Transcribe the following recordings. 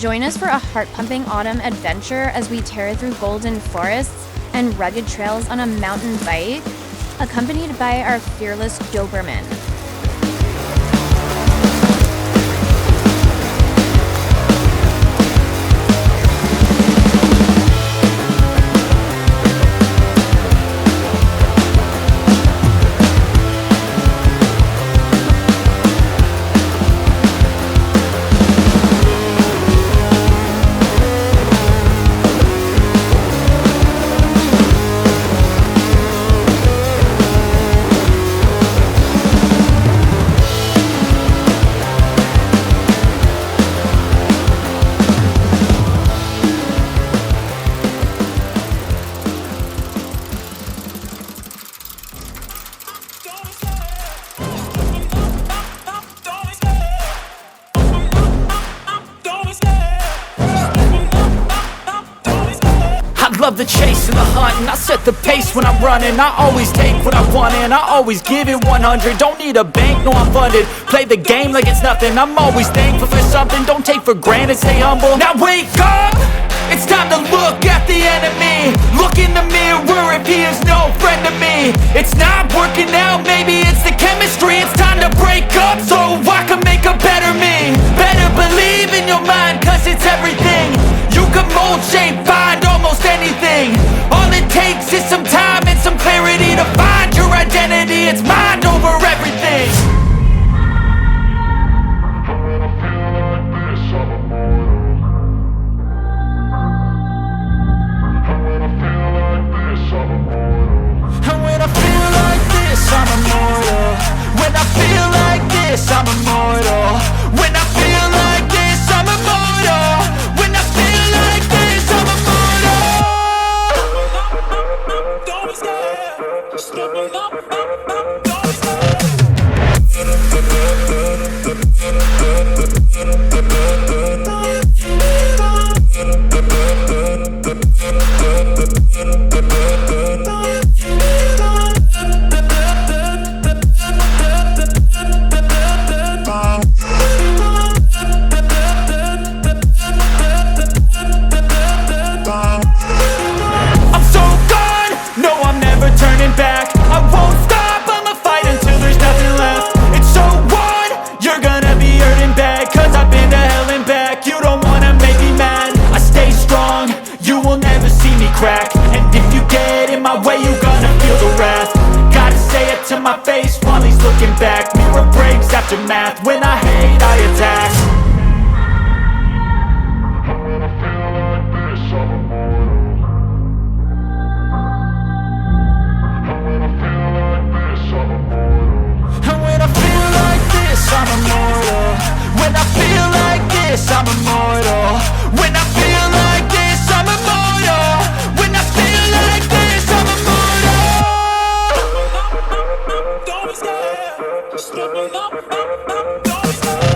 Join us for a heart-pumping autumn adventure as we tear through golden forests and rugged trails on a mountain bike, accompanied by our fearless Doberman. Love the chase and the hunt, and I set the pace when I'm running. I always take what I want and I always give it 100. Don't need a bank, no I'm funded. Play the game like it's nothing. I'm always thankful for something. Don't take for granted, stay humble. Now wake up! It's time to look at the enemy. Look in the mirror if he is no friend to me. It's not working out, maybe it's the chemistry. It's time to break up so I can make a better me. Better believe in your mind, cause it's everything. You can mold, shape, find almost anything. All it takes is some time and some clarity to find your identity. It's mind over everything. And when I feel like this, I'm immortal. When I feel like this, I'm immortal. When I feel like this, I'm immortal. When I feel like this, I'm immortal. Don't be scared. Just open up. Don't be scared. And if you get in my way, you gonna feel the wrath. Gotta say it to my face while he's looking back. Mirror breaks after math. When I hate, I attack. And when I feel like this, I'm immortal. And when I feel like this, I'm immortal. And when I feel like this, I'm immortal. When I feel like this, I'm immortal. When I feel like this, I'm immortal. When I feel like this, I'm immortal. Don't be scared. Just open up. Don't be scared.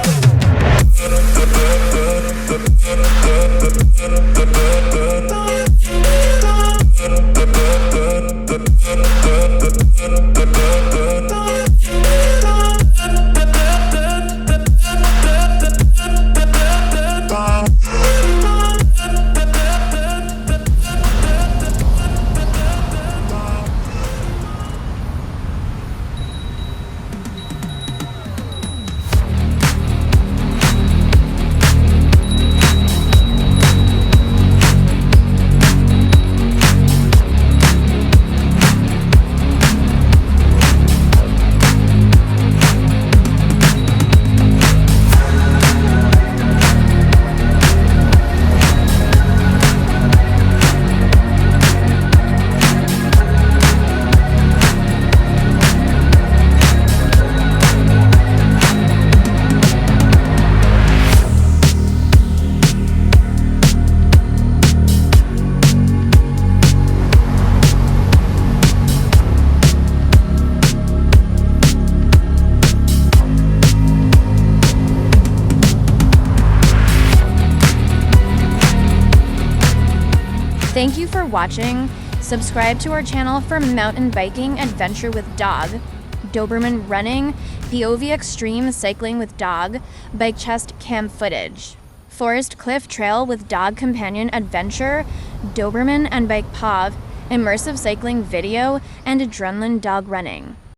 Thank you for watching. Subscribe to our channel for mountain biking adventure with dog, Doberman running, POV extreme cycling with dog, bike chest cam footage. forest cliff trail with dog companion adventure, Doberman and bike POV, immersive cycling video, and adrenaline dog running.